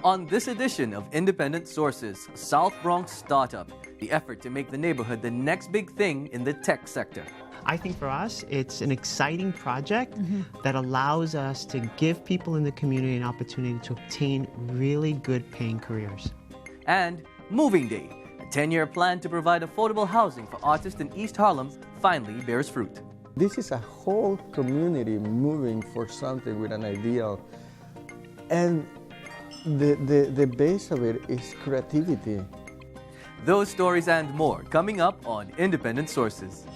On this edition of Independent Sources, South Bronx Startup, the effort to make the neighborhood the next big thing in the tech sector. I think for us, it's an exciting project that allows us to give people in the community an opportunity to obtain really good paying careers. And Moving Day, a 10-year plan to provide affordable housing for artists in East Harlem finally bears fruit. This is a whole community moving for something with an ideal. And the base of it is creativity. Those stories and more coming up on Independent Sources.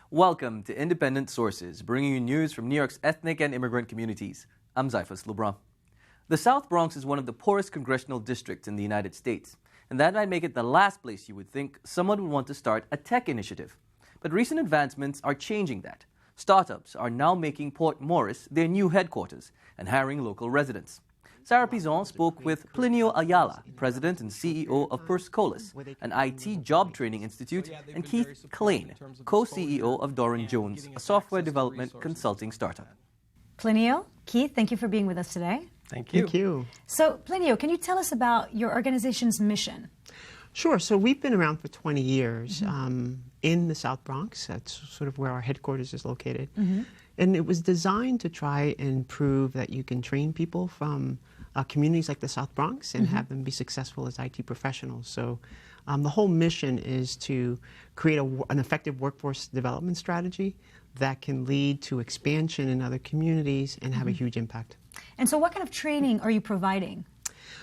Welcome to Independent Sources, bringing you news from New York's ethnic and immigrant communities. I'm Zyphus Lebron. The South Bronx is one of the poorest congressional districts in the United States, and that might make it the last place you would think someone would want to start a tech initiative. But recent advancements are changing that. Startups are now making Port Morris their new headquarters and hiring local residents. Sarah Pizon spoke with Plinio Ayala, president and CEO of Perscolis, an IT job training institute, and Keith Klein, co-CEO of Doran Jones, a software development consulting startup. Plinio, Keith, thank you for being with us today. Thank you. Thank you. So, Plinio, can you tell us about your organization's mission? Sure. So we've been around for 20 years in the South Bronx. That's sort of where our headquarters is located. And it was designed to try and prove that you can train people from communities like the South Bronx and have them be successful as IT professionals. So the whole mission is to create an effective workforce development strategy that can lead to expansion in other communities and have a huge impact. And so what kind of training are you providing?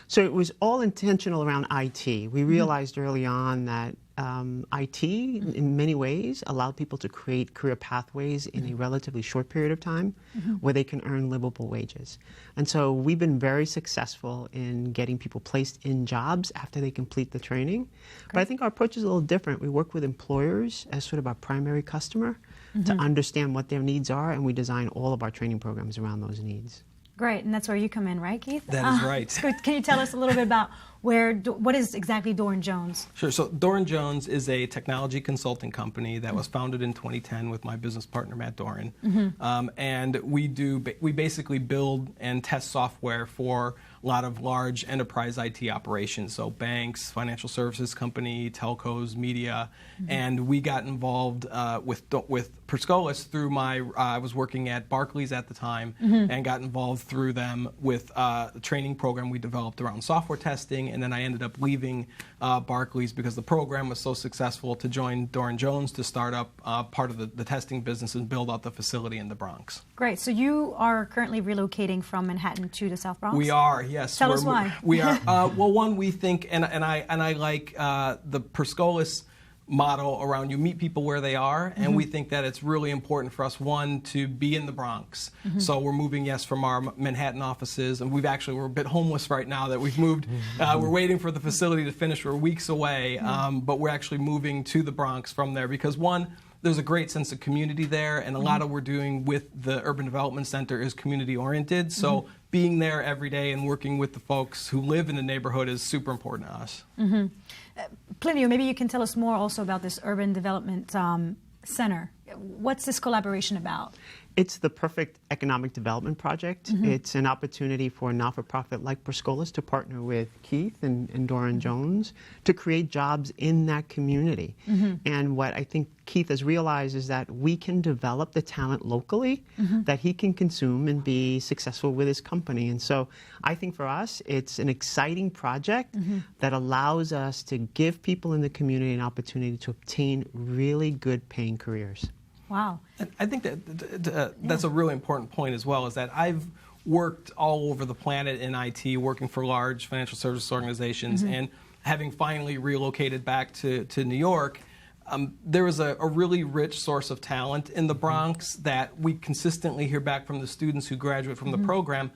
So it was all intentional around IT. We realized early on that IT, in many ways, allowed people to create career pathways in a relatively short period of time where they can earn livable wages. And so we've been very successful in getting people placed in jobs after they complete the training. But I think our approach is a little different. We work with employers as sort of our primary customer to understand what their needs are, and we design all of our training programs around those needs. Great, and that's where you come in, right, Keith? That is right. So can you tell us a little bit about what is exactly Doran Jones? Sure. So Doran Jones is a technology consulting company that was founded in 2010 with my business partner, Matt Doran. And we basically build and test software for a lot of large enterprise IT operations, so banks, financial services company, telcos, media. And we got involved with Perscolis through I was working at Barclays at the time and got involved through them with the training program we developed around software testing. And then I ended up leaving Barclays because the program was so successful to join Doran Jones to start up part of the testing business and build out the facility in the Bronx. Great. So you are currently relocating from Manhattan to the South Bronx? We are, yes. Tell us why. We are. Well, one, we think, and I like the Perscolis model around you meet people where they are, and we think that it's really important for us, one, to be in the Bronx. So we're moving, yes, from our Manhattan offices, and we're a bit homeless right now that we've moved. We're waiting for the facility to finish. We're weeks away, but we're actually moving to the Bronx from there because, one, there's a great sense of community there, and a lot of what we're doing with the Urban Development Center is community-oriented. So being there every day and working with the folks who live in the neighborhood is super important to us. Plinio, maybe you can tell us more also about this Urban Development Center. What's this collaboration about? It's the perfect economic development project. It's an opportunity for a not-for-profit like Perscolis to partner with Keith and Doran Jones to create jobs in that community. And what I think Keith has realized is that we can develop the talent locally that he can consume and be successful with his company. And so I think for us, it's an exciting project that allows us to give people in the community an opportunity to obtain really good paying careers. Wow. And I think that that's a really important point as well, is that I've worked all over the planet in IT, working for large financial services organizations, and having finally relocated back to New York, there is a really rich source of talent in the Bronx that we consistently hear back from the students who graduate from the program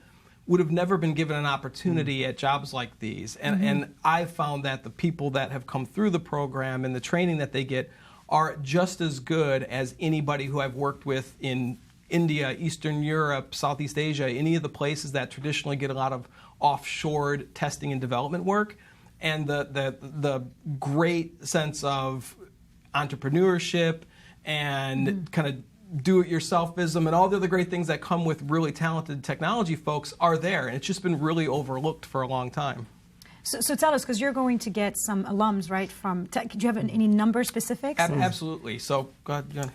would have never been given an opportunity at jobs like these. And I've found that the people that have come through the program and the training that they get are just as good as anybody who I've worked with in India, Eastern Europe, Southeast Asia, any of the places that traditionally get a lot of offshored testing and development work. and the great sense of entrepreneurship and kind of do-it-yourselfism and all the other great things that come with really talented technology folks are there, and it's just been really overlooked for a long time. So tell us, because you're going to get some alums, right, from tech. Do you have any number specifics? Absolutely. So go ahead, Jen.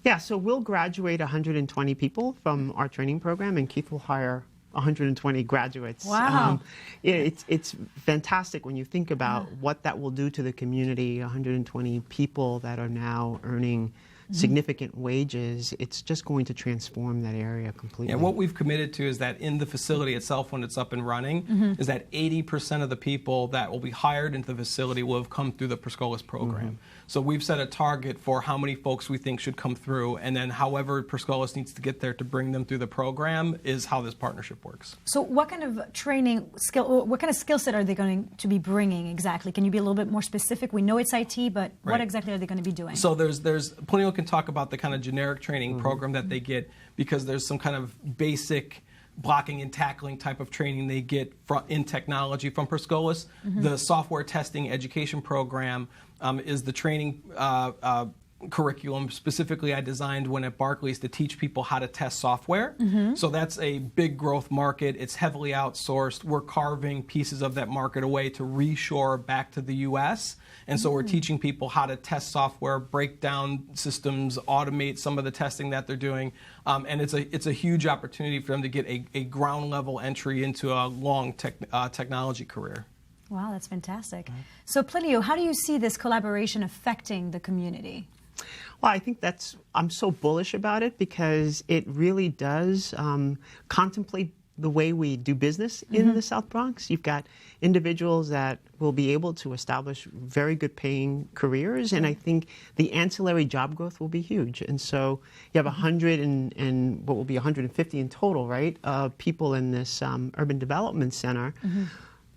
Yeah, so we'll graduate 120 people from our training program, and Keith will hire 120 graduates. Wow. It's fantastic when you think about what that will do to the community, 120 people that are now earning significant wages. It's just going to transform that area completely. And what we've committed to is that in the facility itself, when it's up and running, is that 80% of the people that will be hired into the facility will have come through the Perscolas program. So we've set a target for how many folks we think should come through, and then however Perscolas needs to get there to bring them through the program is how this partnership works. So what kind of training skill, what kind of skill set are they going to be bringing exactly? Can you be a little bit more specific? We know it's IT, but what exactly are they going to be doing? So there's Plenio can talk about the kind of generic training program that they get, because there's some kind of basic blocking and tackling type of training they get in technology from Perscolas. The software testing education program is the training curriculum specifically I designed when at Barclays to teach people how to test software. So that's a big growth market. It's heavily outsourced. We're carving pieces of that market away to reshore back to the U.S. And so we're teaching people how to test software, break down systems, automate some of the testing that they're doing. And it's a huge opportunity for them to get a ground level entry into a long technology career. Wow, that's fantastic. So Plenio, how do you see this collaboration affecting the community? Well, I think I'm so bullish about it because it really does contemplate the way we do business in the South Bronx. You've got individuals that will be able to establish very good paying careers, and I think the ancillary job growth will be huge. And so you have 100 and what will be 150 in total, right, people in this urban development center.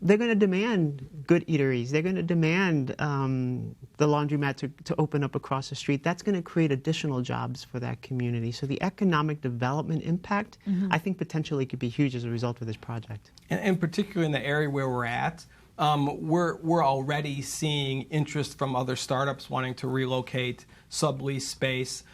They're going to demand good eateries. They're going to demand the laundromat to open up across the street. That's going to create additional jobs for that community. So the economic development impact, I think, potentially could be huge as a result of this project. And particularly in the area where we're at, we're already seeing interest from other startups wanting to relocate, sublease space.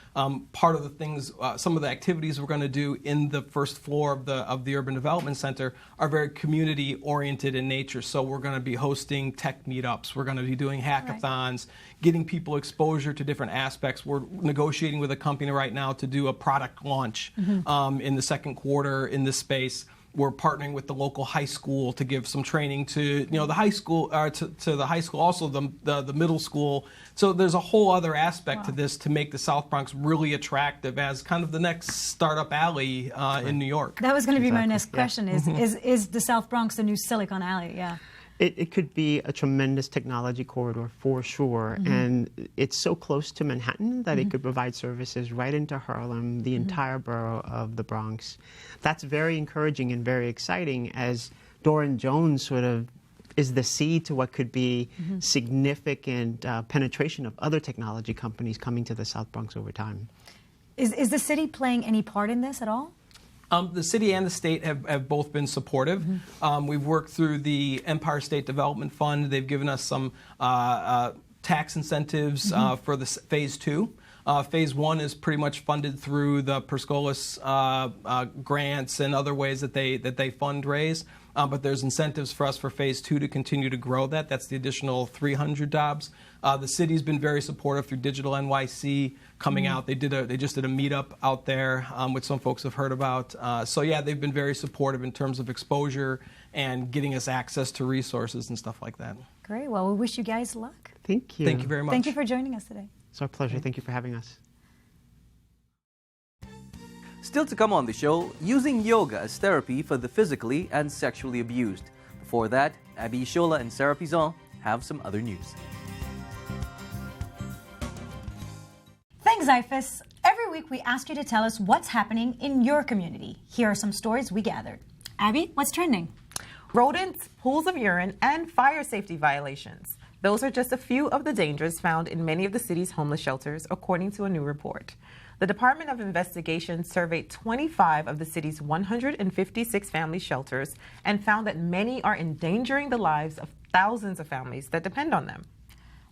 Part of the things, some of the activities we're going to do in the first floor of the Urban Development Center are very community-oriented in nature. So we're going to be hosting tech meetups. We're going to be doing hackathons, getting people exposure to different aspects. We're negotiating with a company right now to do a product launch in the second quarter in this space. We're partnering with the local high school to give some training to the high school, to the high school, also the middle school. So there's a whole other aspect to this to make the South Bronx really attractive as kind of the next startup alley in New York. That was going to be my next question. Is the South Bronx the new Silicon Alley? Yeah. It could be a tremendous technology corridor for sure, and it's so close to Manhattan that it could provide services right into Harlem, the entire borough of the Bronx. That's very encouraging and very exciting as Doran Jones sort of is the seed to what could be significant penetration of other technology companies coming to the South Bronx over time. Is the city playing any part in this at all? The city and the state have both been supportive. We've worked through the Empire State Development Fund. They've given us some tax incentives for the Phase 2. Phase 1 is pretty much funded through the Perscolas grants and other ways that they fundraise. But there's incentives for us for Phase 2 to continue to grow that. That's the additional 300 jobs. The city's been very supportive through Digital NYC coming out. They just did a meetup out there, which some folks have heard about. So yeah, they've been very supportive in terms of exposure and getting us access to resources and stuff like that. Great. Well, we wish you guys luck. Thank you. Thank you very much. Thank you for joining us today. It's our pleasure. Thank you for having us. Still to come on the show, using yoga as therapy for the physically and sexually abused. Before that, Abby Ishola and Sarah Pizon have some other news. Thanks, Zyphus. Every week we ask you to tell us what's happening in your community. Here are some stories we gathered. Abby, what's trending? Rodents, pools of urine, and fire safety violations. Those are just a few of the dangers found in many of the city's homeless shelters, according to a new report. The Department of Investigation surveyed 25 of the city's 156 family shelters and found that many are endangering the lives of thousands of families that depend on them.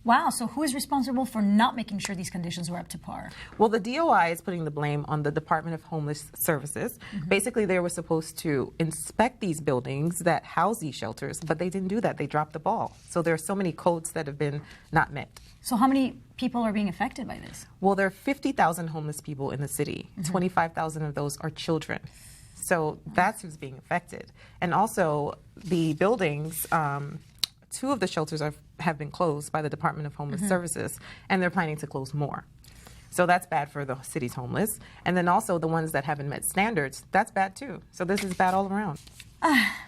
Wow, so who is responsible for not making sure these conditions were up to par? Well, the DOI is putting the blame on the Department of Homeless Services. Basically, they were supposed to inspect these buildings that house these shelters, but they didn't do that. They dropped the ball. So there are so many codes that have been not met. So how many people are being affected by this? Well, there are 50,000 homeless people in the city. 25,000 of those are children. So that's who's being affected. And also, the buildings, 2 of the shelters have been closed by the Department of Homeless Services, and they're planning to close more. So that's bad for the city's homeless. And then also the ones that haven't met standards, that's bad too. So this is bad all around.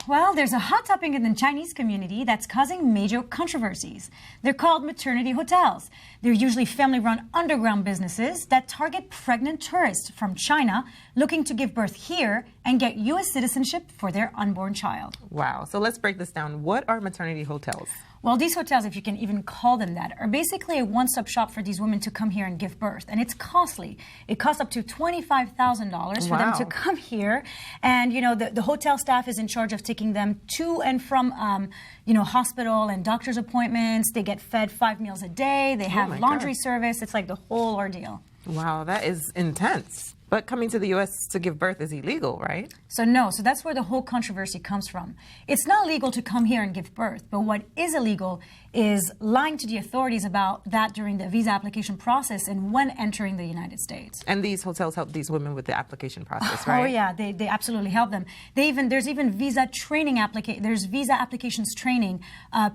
Well, there's a hot topic in the Chinese community that's causing major controversies. They're called maternity hotels. They're usually family-run underground businesses that target pregnant tourists from China looking to give birth here and get U.S. citizenship for their unborn child. Wow. So let's break this down. What are maternity hotels? Well, these hotels, if you can even call them that, are basically a one-stop shop for these women to come here and give birth. And it's costly. It costs up to $25,000 for them to come here. And, you know, the hotel staff is in charge of taking them to and from, you know, hospital and doctor's appointments. They get fed 5 meals a day. They have laundry service. It's like the whole ordeal. Wow, that is intense. But coming to the U.S. to give birth is illegal, right? So no, so that's where the whole controversy comes from. It's not legal to come here and give birth, but what is illegal is lying to the authorities about that during the visa application process and when entering the United States. And these hotels help these women with the application process, right? Oh yeah, they absolutely help them. There's even visa training there's visa applications training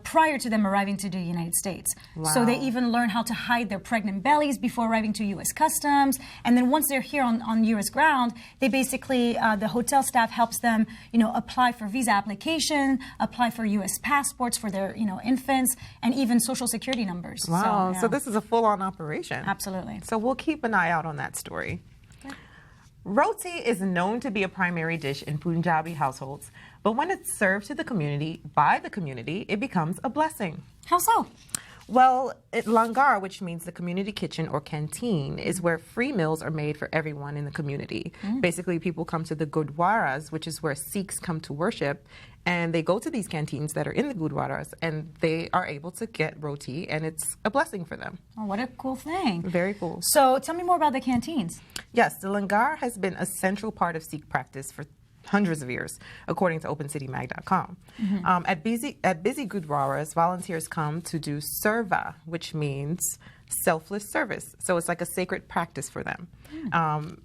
prior to them arriving to the United States. Wow. So they even learn how to hide their pregnant bellies before arriving to U.S. Customs, and then once they're here on U.S. ground, they basically the hotel staff helps them, you know, apply for visa application, apply for U.S. passports for their, you know, infants, and even social security numbers. Wow, so, yeah. So this is a full-on operation. Absolutely. So we'll keep an eye out on that story. Okay. Roti is known to be a primary dish in Punjabi households, but when it's served to the community, by the community, it becomes a blessing. How so? Well, langar, which means the community kitchen or canteen, is where free meals are made for everyone in the community. Basically, people come to the gurdwaras, which is where Sikhs come to worship, and they go to these canteens that are in the gurdwaras, and they are able to get roti, and it's a blessing for them. Oh, what a cool thing. Very cool. So tell me more about the canteens. Yes, the langar has been a central part of Sikh practice for hundreds of years, according to OpenCityMag.com. At busy gurdwaras, volunteers come to do serva, which means selfless service. So it's like a sacred practice for them.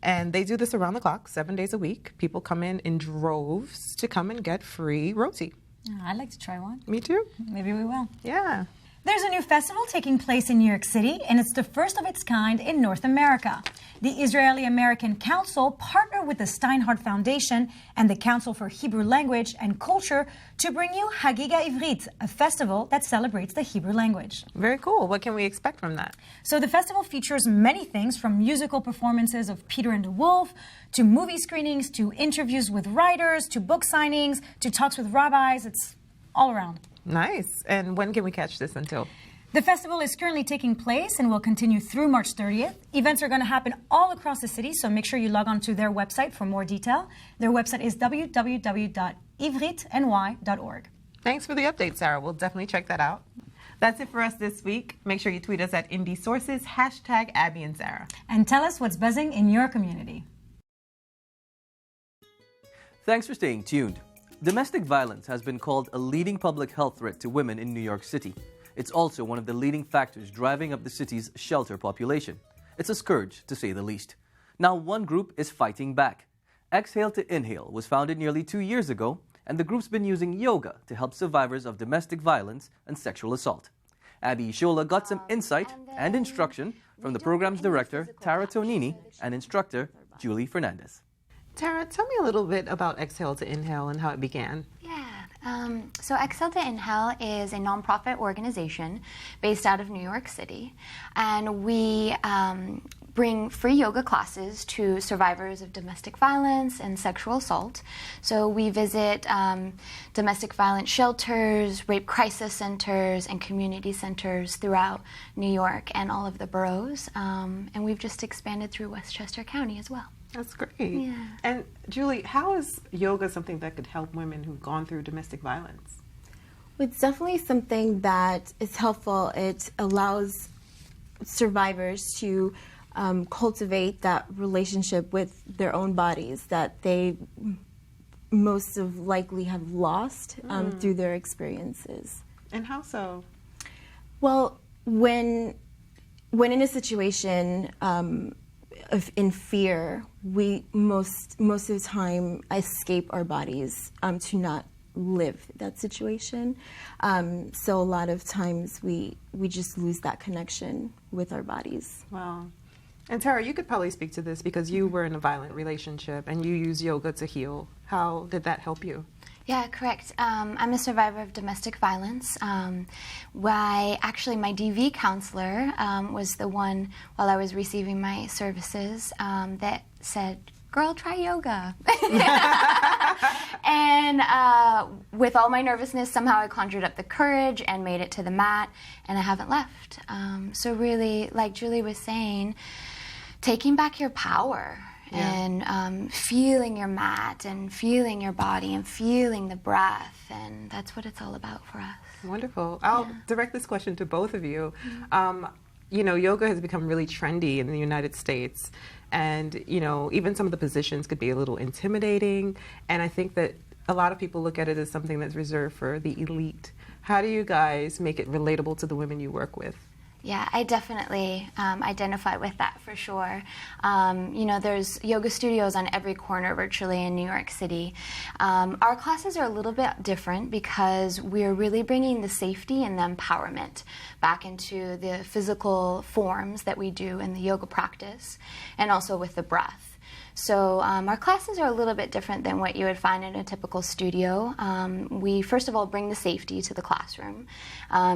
And they do this around the clock, 7 days a week. People come in droves to come and get free roti. Oh, I'd like to try one. Me too. Maybe we will. Yeah. There's a new festival taking place in New York City, and it's the first of its kind in North America. The Israeli-American Council partnered with the Steinhardt Foundation and the Council for Hebrew Language and Culture to bring you Hagiga Ivrit, a festival that celebrates the Hebrew language. Very cool. What can we expect from that? So the festival features many things, from musical performances of Peter and the Wolf, to movie screenings, to interviews with writers, to book signings, to talks with rabbis. It's all around. Nice. And when can we catch this until? The festival is currently taking place and will continue through March 30th. Events are going to happen all across the city, so make sure you log on to their website for more detail. Their website is www.ivritny.org. Thanks for the update, Sarah. We'll definitely check that out. That's it for us this week. Make sure you tweet us at IndieSources, #Abby and Sarah. And tell us what's buzzing in your community. Thanks for staying tuned. Domestic violence has been called a leading public health threat to women in New York City. It's also one of the leading factors driving up the city's shelter population. It's a scourge, to say the least. Now, one group is fighting back. Exhale to Inhale was founded nearly 2 years ago, and the group's been using yoga to help survivors of domestic violence and sexual assault. Abby Ishola got some insight and instruction from the program's director, Tara Tonini, and instructor, Julie Fernandez. Tara, tell me a little bit about Exhale to Inhale and how it began. So Exhale to Inhale is a nonprofit organization based out of New York City, and we bring free yoga classes to survivors of domestic violence and sexual assault. So we visit domestic violence shelters, rape crisis centers, and community centers throughout New York and all of the boroughs. And we've just expanded through Westchester County as well. That's great. Yeah. And Julie, how is yoga something that could help women who've gone through domestic violence? It's definitely something that is helpful. It allows survivors to cultivate that relationship with their own bodies that they most of likely have lost through their experiences. And how so? Well, when in a situation in fear, we most of the time escape our bodies to not live that situation. So a lot of times we just lose that connection with our bodies. Wow. And Tara, you could probably speak to this because you were in a violent relationship and you use yoga to heal. How did that help you? Yeah, correct. I'm a survivor of domestic violence. My DV counselor was the one, while I was receiving my services, that said, "Girl, try yoga." And with all my nervousness, somehow I conjured up the courage and made it to the mat, and I haven't left. So really, like Julie was saying, taking back your power. Yeah. And feeling your mat and feeling your body and feeling the breath, and that's what it's all about for us. Wonderful. I'll direct this question to both of you. You know, yoga has become really trendy in the United States, and you know, even some of the positions could be a little intimidating, and I think that a lot of people look at it as something that's reserved for the elite. How do you guys make it relatable to the women you work with? Yeah, I definitely identify with that for sure. You know, there's yoga studios on every corner virtually in New York City. Our classes are a little bit different because we're really bringing the safety and the empowerment back into the physical forms that we do in the yoga practice and also with the breath. So our classes are a little bit different than what you would find in a typical studio. We, first of all, bring the safety to the classroom.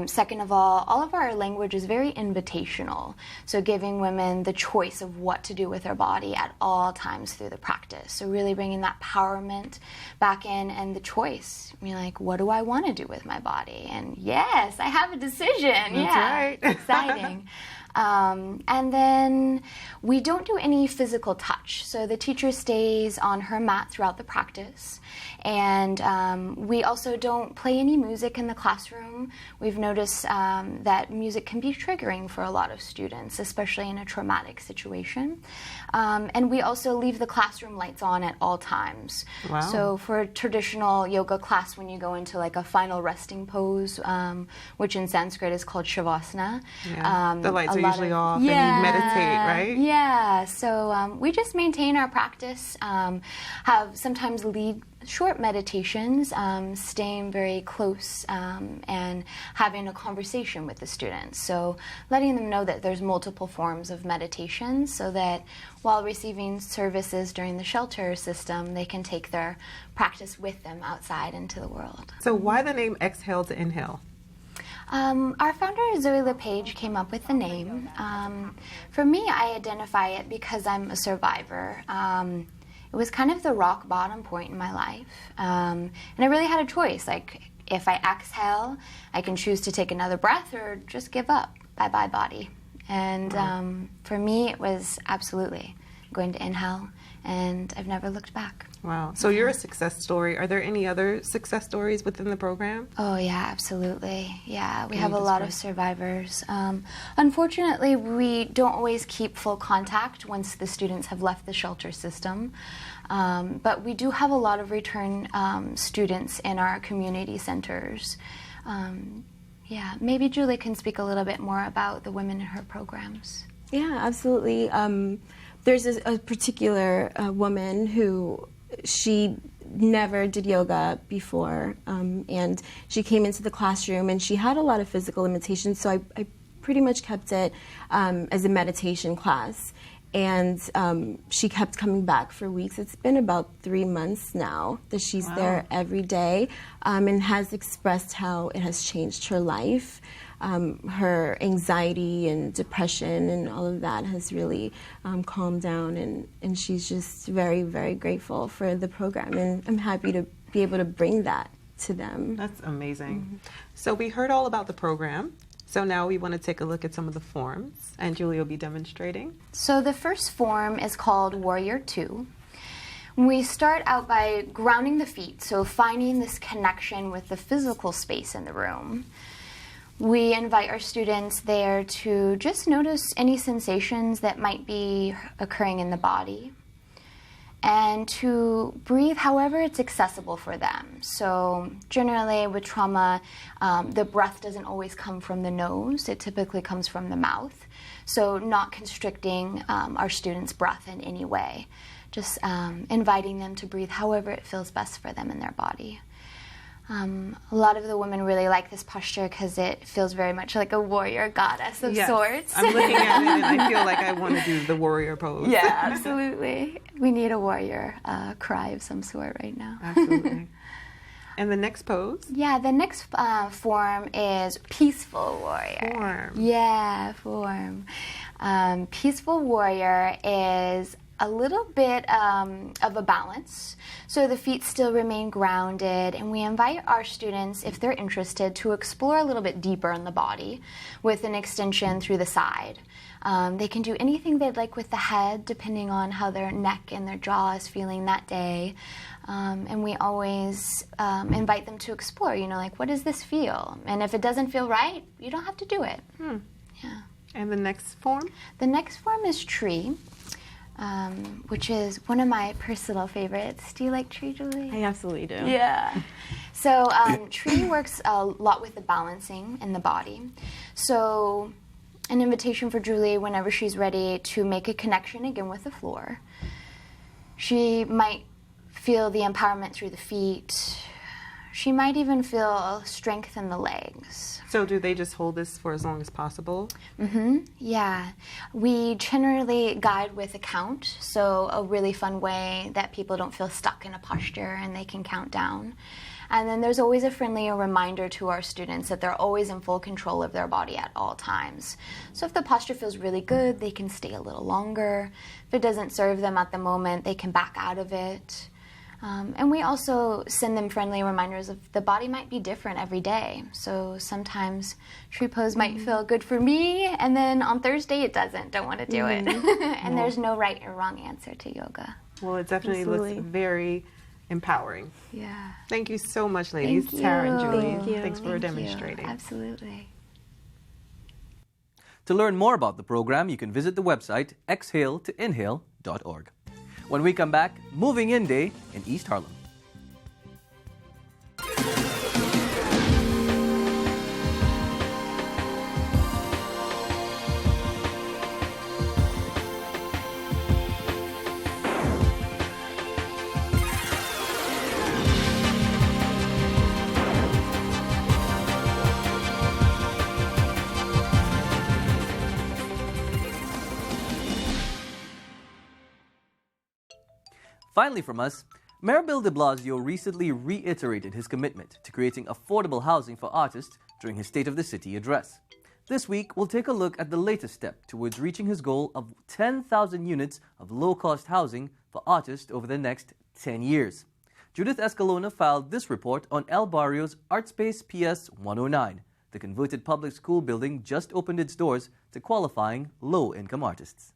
Second of all of our language is very invitational, so giving women the choice of what to do with their body at all times through the practice. So really bringing that empowerment back in and the choice. I mean, like, what do I want to do with my body? And yes, I have a decision. That's right. It's exciting. And then we don't do any physical touch. So the teacher stays on her mat throughout the practice. And we also don't play any music in the classroom. We've noticed that music can be triggering for a lot of students, especially in a traumatic situation. And we also leave the classroom lights on at all times. Wow. So for a traditional yoga class, when you go into like a final resting pose, which in Sanskrit is called Shavasana. Yeah. The lights are usually off and you meditate, right? Yeah, so we just maintain our practice, have sometimes lead short meditations, staying very close and having a conversation with the students. So letting them know that there's multiple forms of meditation so that while receiving services during the shelter system, they can take their practice with them outside into the world. So why the name Exhale to Inhale? Our founder, Zoe LePage, came up with the name. For me, I identify it because I'm a survivor. It was kind of the rock bottom point in my life. And I really had a choice. Like, if I exhale, I can choose to take another breath or just give up. Bye-bye, body. And for me, it was absolutely going to inhale, and I've never looked back. Wow. So you're a success story. Are there any other success stories within the program? Oh, yeah, absolutely. Yeah, we have a lot of survivors. Unfortunately, we don't always keep full contact once the students have left the shelter system. But we do have a lot of return students in our community centers. Yeah, maybe Julie can speak a little bit more about the women in her programs. Yeah, absolutely. There's a particular woman who she never did yoga before, and she came into the classroom and she had a lot of physical limitations, so I pretty much kept it as a meditation class. And she kept coming back for weeks. It's been about 3 months now that she's there every day, and has expressed how it has changed her life. her anxiety and depression and all of that has really calmed down, and she's just very, very grateful for the program, and I'm happy to be able to bring that to them. That's amazing. So we heard all about the program. So now we want to take a look at some of the forms, and Julie will be demonstrating. So the first form is called Warrior 2. We start out by grounding the feet, so finding this connection with the physical space in the room. We invite our students there to just notice any sensations that might be occurring in the body, and to breathe however it's accessible for them. So generally with trauma, the breath doesn't always come from the nose. It typically comes from the mouth. So not constricting our students' breath in any way. Just inviting them to breathe however it feels best for them in their body. A lot of the women really like this posture because it feels very much like a warrior goddess of sorts. I'm looking at it and I feel like I want to do the warrior pose. Yeah, absolutely. We need a warrior cry of some sort right now. Absolutely. And the next pose? Yeah, the next form is Peaceful Warrior. Form. Yeah, form. Peaceful Warrior is a little bit of a balance. So the feet still remain grounded, and we invite our students, if they're interested, to explore a little bit deeper in the body with an extension through the side. They can do anything they'd like with the head, depending on how their neck and their jaw is feeling that day. And we always invite them to explore, like, what does this feel? And if it doesn't feel right, you don't have to do it. Yeah. And the next form? The next form is Tree. Which is one of my personal favorites. Do you like Tree, Julie? I absolutely do. Yeah. So Tree works a lot with the balancing in the body. So an invitation for Julie whenever she's ready to make a connection again with the floor. She might feel the empowerment through the feet. She might even feel strength in the legs. So do they just hold this for as long as possible? Yeah. We generally guide with a count, so a really fun way that people don't feel stuck in a posture and they can count down. And then there's always a friendly reminder to our students that they're always in full control of their body at all times. So if the posture feels really good, they can stay a little longer. If it doesn't serve them at the moment, they can back out of it. And we also send them friendly reminders of the body might be different every day. So sometimes tree pose might feel good for me, and then on Thursday it doesn't. Don't want to do it. And there's no right or wrong answer to yoga. Well, it definitely looks very empowering. Yeah. Thank you so much, ladies. Thank you. Tara and Julie. Thank you. Thanks for demonstrating. Absolutely. To learn more about the program, you can visit the website exhaletoinhale.org. When we come back, Moving In Day in East Harlem. Finally from us, Mayor Bill de Blasio recently reiterated his commitment to creating affordable housing for artists during his State of the City address. This week, we'll take a look at the latest step towards reaching his goal of 10,000 units of low-cost housing for artists over the next 10 years. Judith Escalona filed this report on El Barrio's ArtSpace PS 109. The converted public school building just opened its doors to qualifying low-income artists.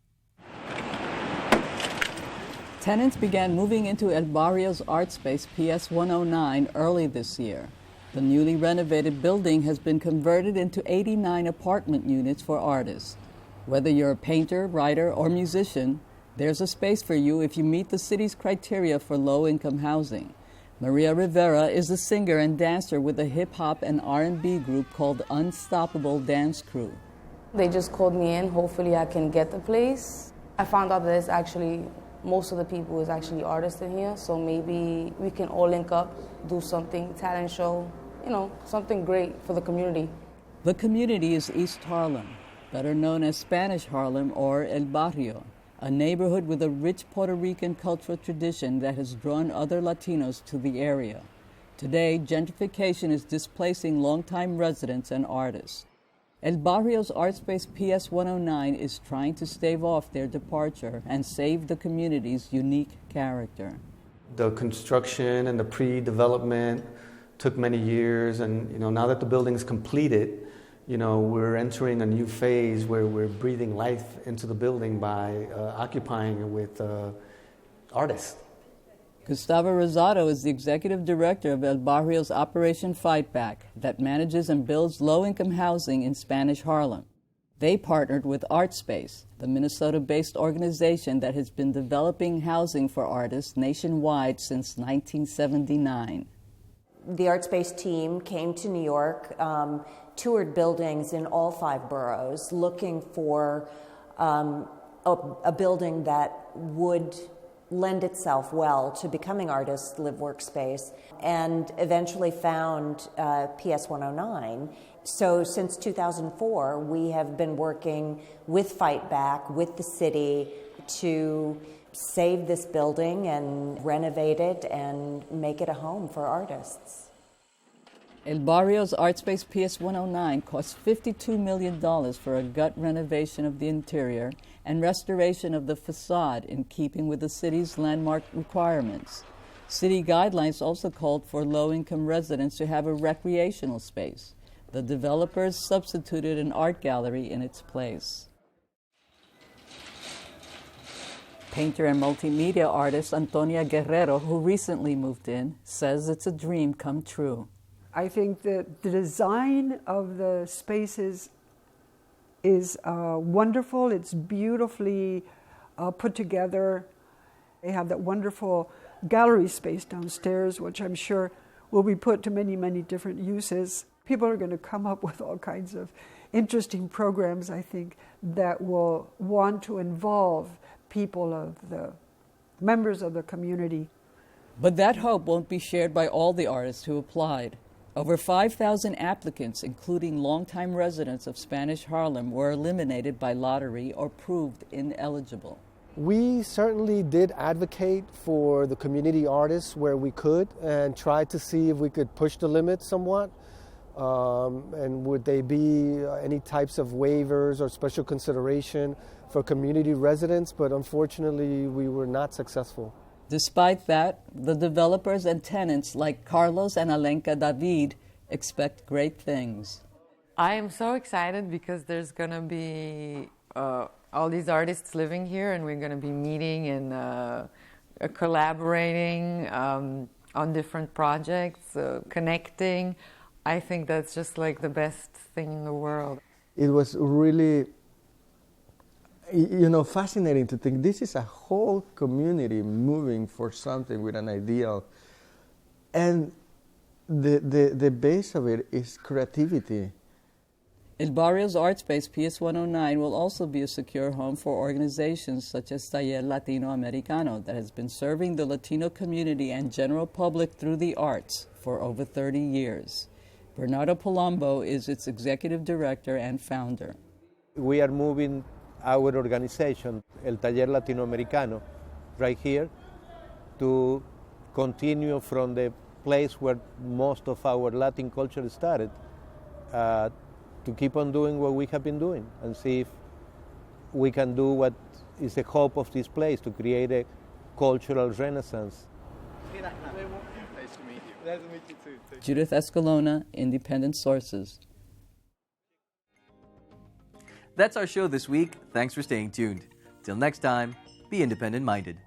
Tenants began moving into El Barrio's ArtSpace PS 109 early this year. The newly renovated building has been converted into 89 apartment units for artists. Whether you're a painter, writer, or musician, there's a space for you if you meet the city's criteria for low-income housing. Maria Rivera is a singer and dancer with a hip-hop and R&B group called Unstoppable Dance Crew. They just called me in. Hopefully I can get the place. I found out that it's actually most of the people is actually artists in here, so maybe we can all link up, do something, talent show, something great for the community. The community is East Harlem, better known as Spanish Harlem or El Barrio, a neighborhood with a rich Puerto Rican cultural tradition that has drawn other Latinos to the area. Today, gentrification is displacing longtime residents and artists. El Barrio's art space PS 109 is trying to stave off their departure and save the community's unique character. The construction and the pre-development took many years, and now that the building's completed, we're entering a new phase where we're breathing life into the building by occupying it with artists. Gustavo Rosado is the executive director of El Barrio's Operation Fightback that manages and builds low-income housing in Spanish Harlem. They partnered with ArtSpace, the Minnesota-based organization that has been developing housing for artists nationwide since 1979. The ArtSpace team came to New York, toured buildings in all 5 boroughs, looking for a building that would lend itself well to becoming artists' live workspace, and eventually found PS 109. So since 2004, we have been working with Fight Back, with the city, to save this building and renovate it and make it a home for artists. El Barrio's ArtSpace PS 109 cost $52 million for a gut renovation of the interior and restoration of the facade in keeping with the city's landmark requirements. City guidelines also called for low-income residents to have a recreational space. The developers substituted an art gallery in its place. Painter and multimedia artist Antonia Guerrero, who recently moved in, says it's a dream come true. I think that the design of the spaces is wonderful. It's beautifully put together. They have that wonderful gallery space downstairs, which I'm sure will be put to many, many different uses. People are going to come up with all kinds of interesting programs, I think, that will want to involve people of the members of the community. But that hope won't be shared by all the artists who applied. Over 5,000 applicants, including longtime residents of Spanish Harlem, were eliminated by lottery or proved ineligible. We certainly did advocate for the community artists where we could and tried to see if we could push the limits somewhat. And would they be any types of waivers or special consideration for community residents, but unfortunately we were not successful. Despite that, the developers and tenants like Carlos and Alenka David expect great things. I am so excited because there's going to be all these artists living here, and we're going to be meeting and collaborating on different projects, connecting. I think that's just like the best thing in the world. It was really, fascinating to think this is a whole community moving for something with an ideal. And the base of it is creativity. El Barrio's art space, PS 109, will also be a secure home for organizations such as Taller Latinoamericano that has been serving the Latino community and general public through the arts for over 30 years. Bernardo Palombo is its executive director and founder. We are moving our organization, El Taller Latinoamericano, right here to continue from the place where most of our Latin culture started, to keep on doing what we have been doing and see if we can do what is the hope of this place, to create a cultural renaissance. Nice to meet you. Nice to meet you too. Judith Escalona, Independent Sources. That's our show this week. Thanks for staying tuned. Till next time, be independent-minded.